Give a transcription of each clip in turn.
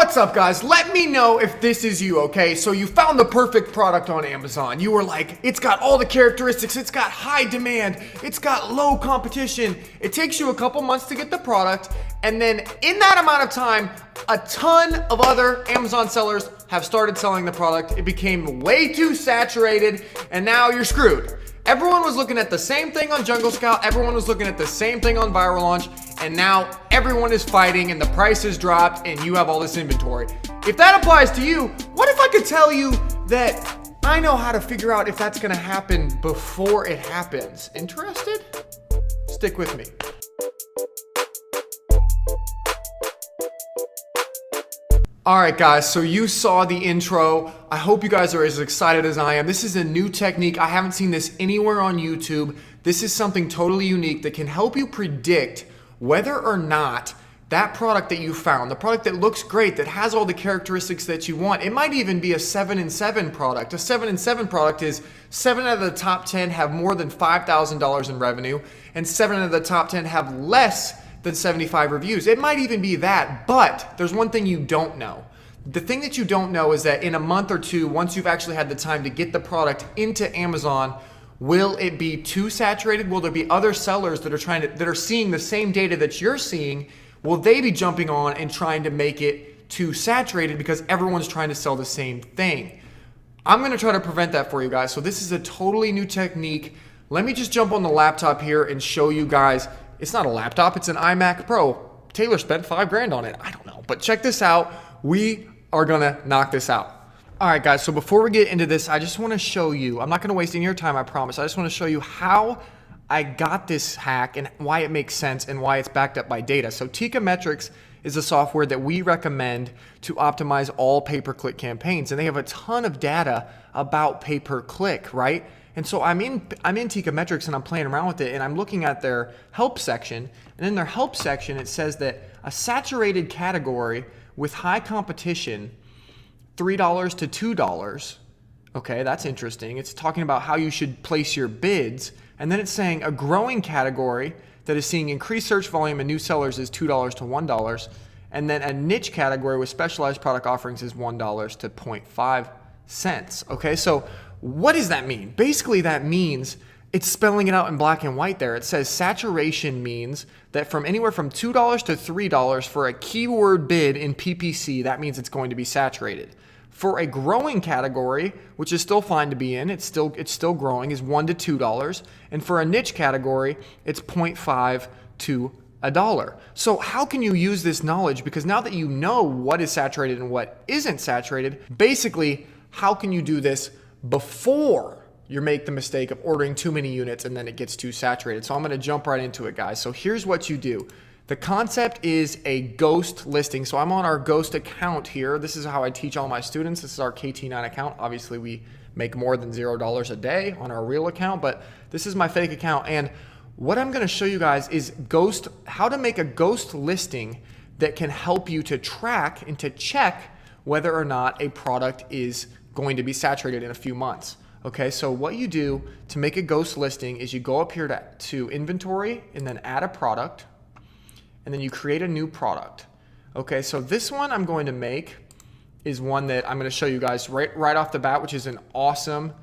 What's up, guys? Let me know if this is you, okay? So you found the perfect product on Amazon. You were like, it's got all the characteristics, it's got high demand, it's got low competition. It takes you a couple months to get the product, and then in that amount of time, a ton of other Amazon sellers have started selling the product. It became way too saturated, and now you're screwed. Everyone was looking at the same thing on Jungle Scout, everyone was looking at the same thing on Viral Launch, and now everyone is fighting and the price has dropped and you have all this inventory. If that applies to you, what if I could tell you that I know how to figure out if that's gonna happen before it happens? Interested? Stick with me. All right, guys, so you saw the intro. I hope you guys are as excited as I am. This is a new technique. I haven't seen this anywhere on YouTube. This is something totally unique that can help you predict whether or not that product that you found, the product that looks great, that has all the characteristics that you want, it might even be a 7 in 7 product. A 7 in 7 product is 7 out of the top 10 have more than $5,000 in revenue, and 7 out of the top 10 have less than 75 reviews. It might even be that, but there's one thing you don't know. The thing that you don't know is that in a month or two, once you've actually had the time to get the product into Amazon, will it be too saturated? Will there be other sellers that are seeing the same data that you're seeing? Will they be jumping on and trying to make it too saturated because everyone's trying to sell the same thing? I'm gonna try to prevent that for you guys. So this is a totally new technique. Let me just jump on the laptop here and show you guys. It's not a laptop, it's an iMac Pro. Taylor spent $5 on it. I don't know, but check this out. We are gonna knock this out. All right, guys, so before we get into this, I just wanna show you, I'm not gonna waste any of your time, I promise. I just wanna show you how I got this hack and why it makes sense and why it's backed up by data. So Metrics is a software that we recommend to optimize all pay-per-click campaigns. And they have a ton of data about pay-per-click, right? And so I'm in Metrics and I'm playing around with it and I'm looking at their help section. And in their help section, it says that a saturated category with high competition, $3 to $2. Okay, that's interesting. It's talking about how you should place your bids. And then it's saying a growing category that is seeing increased search volume and new sellers is $2 to $1. And then a niche category with specialized product offerings is $1 to 0.5 cents. Okay, so what does that mean? Basically, that means it's spelling it out in black and white there. It says saturation means that from anywhere from $2 to $3 for a keyword bid in PPC, that means it's going to be saturated. For a growing category, which is still fine to be in, it's still growing, is $1 to $2. And for a niche category, it's 0.5 to $1. So how can you use this knowledge? Because now that you know what is saturated and what isn't saturated, basically, how can you do this before you make the mistake of ordering too many units and then it gets too saturated? So I'm gonna jump right into it, guys. So here's what you do. The concept is a ghost listing. So I'm on our ghost account here. This is how I teach all my students. This is our KT9 account. Obviously, we make more than $0 a day on our real account, but this is my fake account. And what I'm gonna show you guys is how to make a ghost listing that can help you to track and to check whether or not a product is going to be saturated in a few months. Okay, so what you do to make a ghost listing is you go up here to inventory and then add a product, and then you create a new product. Okay, so this one I'm going to make is one that I'm gonna show you guys right off the bat, which is an awesome,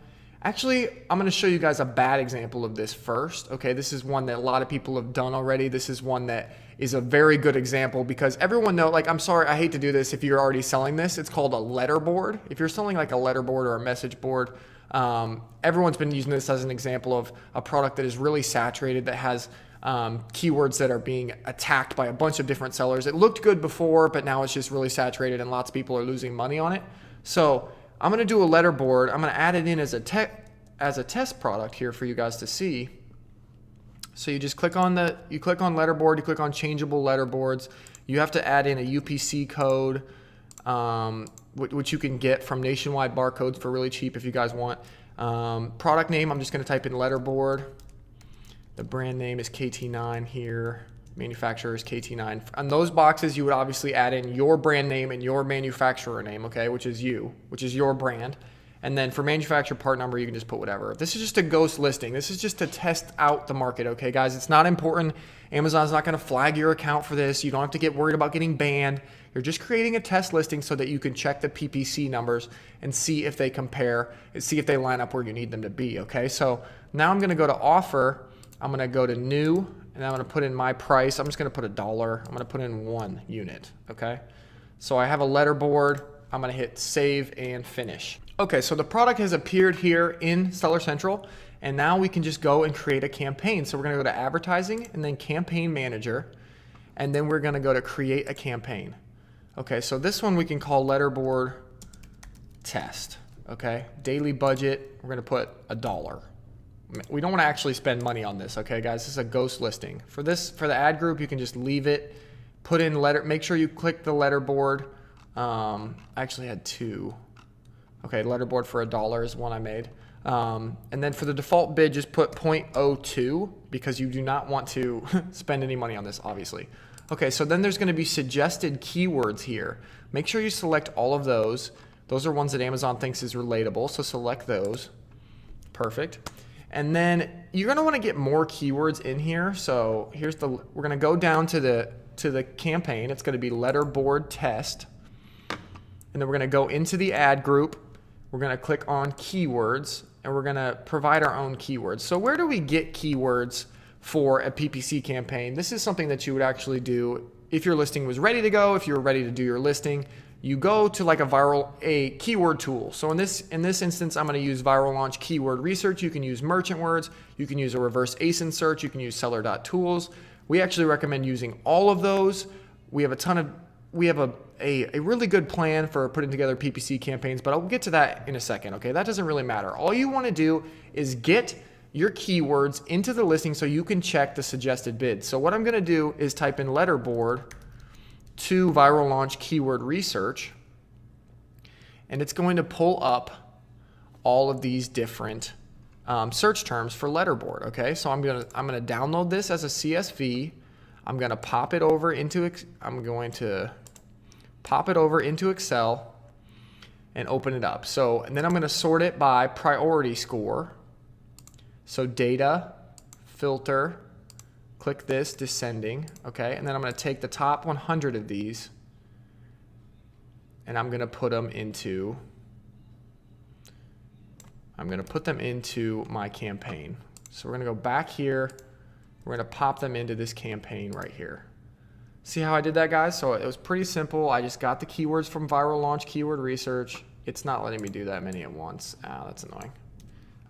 actually, I'm gonna show you guys a bad example of this first. Okay, this is one that a lot of people have done already. This is one that is a very good example because everyone knows, like, I'm sorry, I hate to do this if you're already selling this. It's called a letterboard. If you're selling like a letterboard or a message board, everyone's been using this as an example of a product that is really saturated, that has keywords that are being attacked by a bunch of different sellers. It looked good before, but now it's just really saturated and lots of people are losing money on it. So I'm gonna do a letterboard. I'm gonna add it in as a test product here for you guys to see. So you just click on letterboard, you click on changeable letterboards. You have to add in a UPC code, which you can get from Nationwide Barcodes for really cheap if you guys want. Product name, I'm just gonna type in letterboard. The brand name is KT9 here. Manufacturer is KT9. On those boxes, you would obviously add in your brand name and your manufacturer name, okay, which is your brand. And then for manufacturer part number, you can just put whatever. This is just a ghost listing. This is just to test out the market, okay, guys? It's not important. Amazon's not going to flag your account for this. You don't have to get worried about getting banned. You're just creating a test listing so that you can check the PPC numbers and see if they compare, and see if they line up where you need them to be, okay? So now I'm going to go to offer. I'm going to go to new, and I'm going to put in my price. I'm just going to put $1. I'm going to put in 1 unit, okay? So I have a letterboard. I'm going to hit save and finish. Okay, so the product has appeared here in Seller Central, and now we can just go and create a campaign. So we're going to go to advertising and then campaign manager, and then we're going to go to create a campaign. Okay, so this one we can call letterboard test. Okay, daily budget, we're going to put $1. We don't want to actually spend money on this, okay, guys? This is a ghost listing. For the ad group, you can just leave it, put in make sure you click the letterboard. I actually had 2. Okay, letterboard for $1 is one I made. And then for the default bid, just put 0.02 because you do not want to spend any money on this, obviously. Okay, so then there's going to be suggested keywords here. Make sure you select all of those. Those are ones that Amazon thinks is relatable, so select those. Perfect. And then you're going to want to get more keywords in here. So we're going to go down to the campaign. It's going to be letterboard test. And then we're going to go into the ad group. We're going to click on keywords, and we're going to provide our own keywords. So where do we get keywords for a PPC campaign? This is something that you would actually do if your listing was ready to go, if you were ready to do your listing. You go to like a keyword tool. So in this instance, I'm going to use Viral Launch Keyword Research. You can use merchant words. You can use a reverse ASIN search. You can use seller.tools. We actually recommend using all of those. We have a really good plan for putting together PPC campaigns, but I'll get to that in a second, okay? That doesn't really matter. All you want to do is get your keywords into the listing so you can check the suggested bids. So what I'm going to do is type in letterboard to Viral Launch Keyword Research, and it's going to pull up all of these different search terms for letterboard, okay? So I'm going to download this as a CSV. I'm going to pop it over into Excel and open it up. And then I'm going to sort it by priority score. So data, filter, click this, descending, okay? And then I'm going to take the top 100 of these and I'm going to put them into my campaign. So we're going to go back here. We're going to pop them into this campaign right here. See how I did that, guys? So it was pretty simple. I just got the keywords from Viral Launch Keyword Research. It's not letting me do that many at once. That's annoying.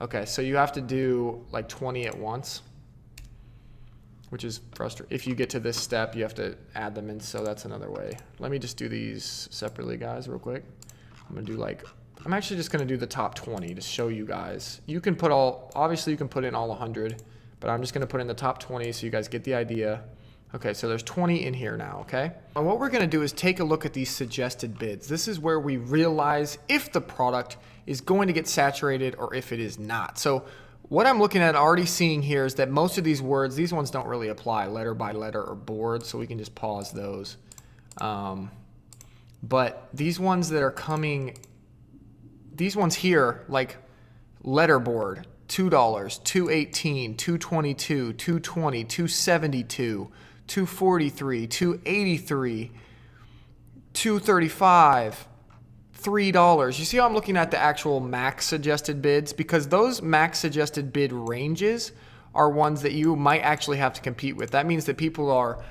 Okay, so you have to do like 20 at once, which is frustrating. If you get to this step, you have to add them in, so that's another way. Let me just do these separately, guys, real quick. I'm actually just going to do the top 20 to show you guys. You can obviously you can put in all 100, but I'm just going to put in the top 20 so you guys get the idea. Okay, so there's 20 in here now, okay? And what we're going to do is take a look at these suggested bids. This is where we realize if the product is going to get saturated or if it is not. So what I'm looking at already seeing here is that most of these words, these ones don't really apply, letter by letter or board, so we can just pause those. But these ones that are coming, these ones here, like letterboard, $2, $2.18, $2.22, $2.20, $2.72, $2.43, $2.83, $2.35, $3. You see how I'm looking at the actual max suggested bids? Because those max suggested bid ranges are ones that you might actually have to compete with. That means that people are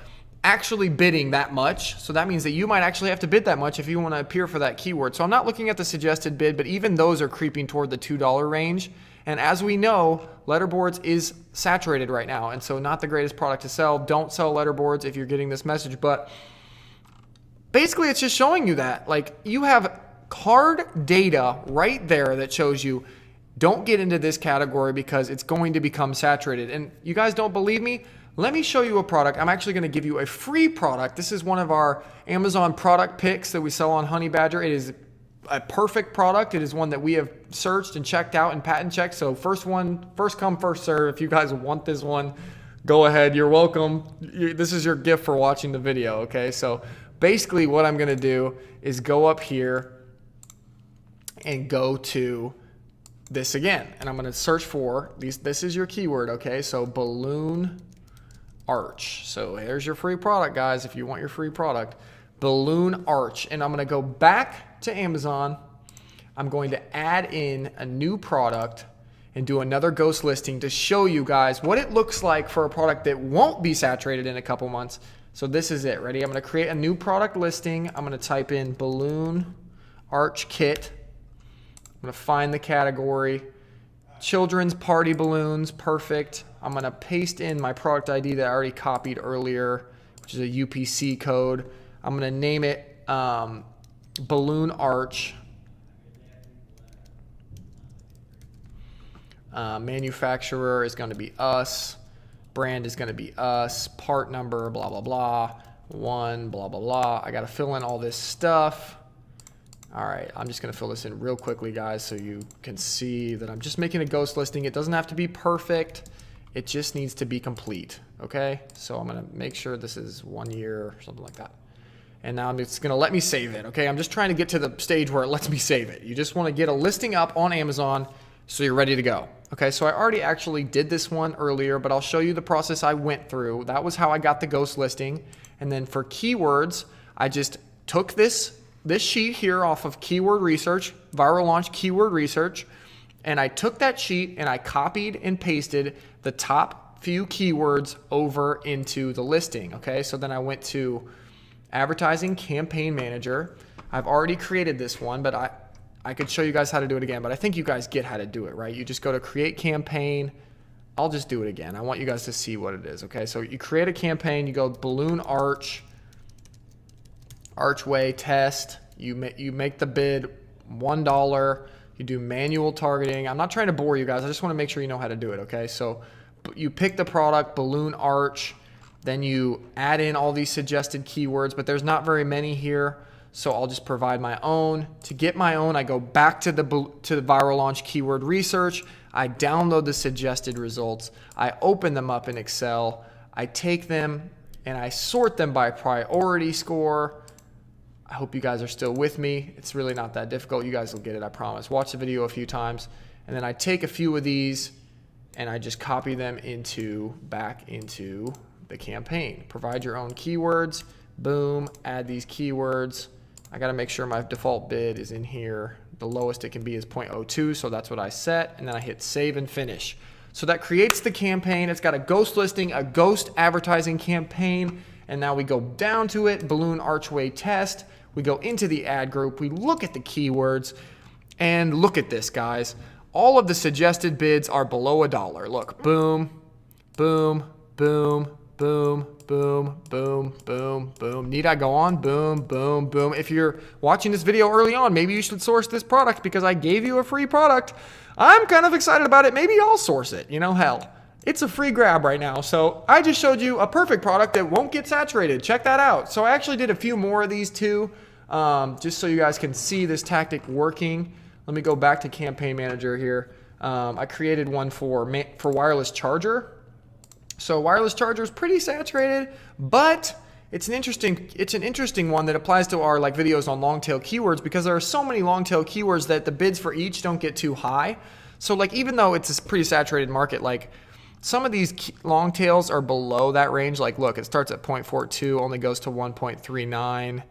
actually bidding that much. So that means that you might actually have to bid that much if you want to appear for that keyword. So I'm not looking at the suggested bid, but even those are creeping toward the $2 range. And as we know, letterboards is saturated right now. And so not the greatest product to sell. Don't sell letterboards if you're getting this message. But basically it's just showing you that. Like, you have hard data right there that shows you don't get into this category because it's going to become saturated. And you guys don't believe me? Let me show you a product. I'm actually going to give you a free product. This is one of our Amazon product picks that we sell on Honey Badger. It is a perfect product. It is one that we have searched and checked out and patent checked. So first come, first serve. If you guys want this one, go ahead. You're welcome. This is your gift for watching the video, okay? So basically what I'm going to do is go up here and go to this again. And I'm going to search for these. This is your keyword, okay? So balloon arch. So here's your free product, guys, if you want your free product. Balloon arch. And I'm going to go back to Amazon. I'm going to add in a new product and do another ghost listing to show you guys what it looks like for a product that won't be saturated in a couple months. So this is it. Ready? I'm going to create a new product listing. I'm going to type in balloon arch kit. I'm going to find the category. Children's party balloons. Perfect. I'm going to paste in my product ID that I already copied earlier, which is a UPC code. I'm going to name it balloon arch. Manufacturer is going to be us. Brand is going to be us. Part number, blah, blah, blah. One, blah, blah, blah. I got to fill in all this stuff. All right, I'm just going to fill this in real quickly, guys, so you can see that I'm just making a ghost listing. It doesn't have to be perfect. It just needs to be complete, okay? So I'm going to make sure this is 1 year or something like that. And now it's going to let me save it, okay? I'm just trying to get to the stage where it lets me save it. You just want to get a listing up on Amazon so you're ready to go. Okay, so I already actually did this one earlier, but I'll show you the process I went through. That was how I got the ghost listing. And then for keywords, I just took this sheet here off of keyword research, viral launch keyword research, and I took that sheet and I copied and pasted the top few keywords over into the listing. Okay, so then I went to advertising campaign manager. I've already created this one, but I could show you guys how to do it again, but I think you guys get how to do it, right? You just go to create campaign. I'll just do it again. I want you guys to see what it is, okay? So you create a campaign, you go balloon arch, archway test. You make the bid $1. You do manual targeting. I'm not trying to bore you guys. I just want to make sure you know how to do it, okay? So you pick the product, balloon arch, then you add in all these suggested keywords, but there's not very many here. So I'll just provide my own. To get my own, I go back to the viral launch keyword research. I download the suggested results. I open them up in Excel. I take them and I sort them by priority score. I hope you guys are still with me. It's really not that difficult. You guys will get it, I promise. Watch the video a few times. And then I take a few of these and I just copy them back into the campaign. Provide your own keywords. Boom, add these keywords. I got to make sure my default bid is in here. The lowest it can be is 0.02, so that's what I set, and then I hit save and finish. So that creates the campaign. It's got a ghost listing, a ghost advertising campaign, and now we go down to it, balloon archway test. We go into the ad group, we look at the keywords, and look at this, guys. All of the suggested bids are below $1. Look, boom, boom, boom, boom, boom, boom, boom, boom. Need I go on? Boom, boom, boom. If you're watching this video early on, maybe you should source this product because I gave you a free product. I'm kind of excited about it. Maybe I'll source it. You know, hell, it's a free grab right now. So I just showed you a perfect product that won't get saturated. Check that out. So I actually did a few more of these too, just so you guys can see this tactic working. Let me go back to Campaign Manager here. I created one for wireless charger. So wireless charger is pretty saturated, but it's an interesting one that applies to our videos on long tail keywords because there are so many long tail keywords that the bids for each don't get too high. So even though it's a pretty saturated market, some of these long tails are below that range. Look, it starts at 0.42, only goes to 1.39,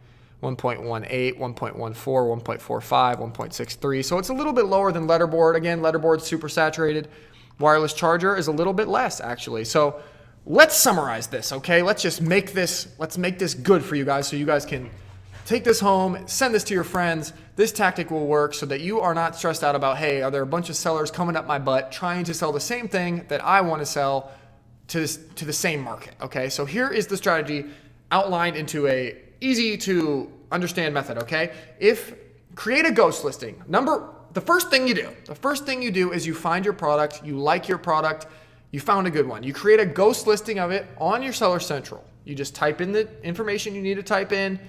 1.18, 1.14, 1.45, 1.63. So it's a little bit lower than letterboard. Again, letterboard's super saturated. Wireless charger is a little bit less, actually. So let's summarize this, okay? Let's make this good for you guys so you guys can take this home, send this to your friends. This tactic will work so that you are not stressed out about, hey, are there a bunch of sellers coming up my butt trying to sell the same thing that I want to sell to the same market, okay? So here is the strategy outlined into a easy to understand method, okay? Create a ghost listing. The first thing you do is you find your product, you like your product, you found a good one. You create a ghost listing of it on your Seller Central. You just type in the information you need to type in,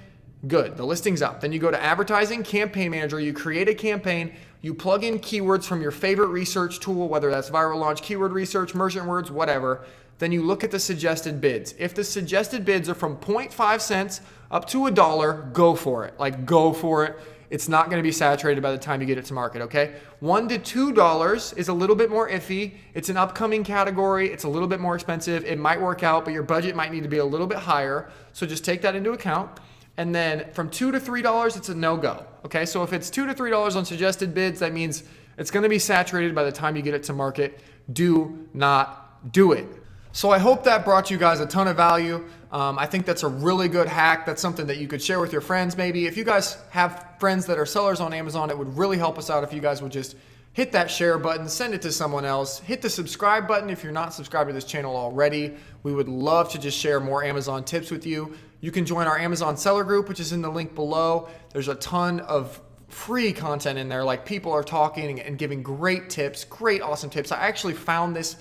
Good, the listing's up. Then you go to advertising, campaign manager, you create a campaign, you plug in keywords from your favorite research tool, whether that's Viral Launch, Keyword Research, Merchant Words, whatever. Then you look at the suggested bids. If the suggested bids are from 0.5 cents up to $1, go for it. Like, go for it. It's not going to be saturated by the time you get it to market, okay? $1 to $2 is a little bit more iffy. It's an upcoming category. It's a little bit more expensive. It might work out, but your budget might need to be a little bit higher. So just take that into account. And then from $2 to $3, it's a no-go, okay? So if it's $2 to $3 on suggested bids, that means it's going to be saturated by the time you get it to market. Do not do it. So I hope that brought you guys a ton of value. I think that's a really good hack. That's something that you could share with your friends maybe. If you guys have friends that are sellers on Amazon, it would really help us out if you guys would just hit that share button, send it to someone else, hit the subscribe button if you're not subscribed to this channel already. We would love to just share more Amazon tips with you. You can join our Amazon seller group, which is in the link below. There's a ton of free content in there. Like, people are talking and giving great tips, great awesome tips. I actually found this,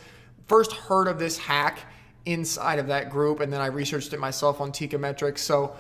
first heard of this hack inside of that group, and then I researched it myself on Metrics. So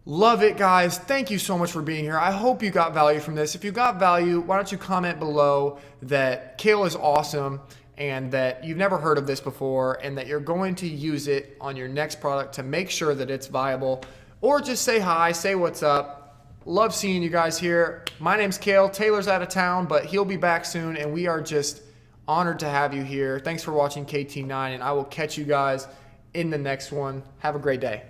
love it, guys. Thank you so much for being here. I hope you got value from this. If you got value, why don't you comment below that kale is awesome and that you've never heard of this before and that you're going to use it on your next product to make sure that it's viable. Or just say hi, say what's up. Love seeing you guys here. My name's Kale. Taylor's out of town, but he'll be back soon, and we are just honored to have you here. Thanks for watching KT9, and I will catch you guys in the next one. Have a great day.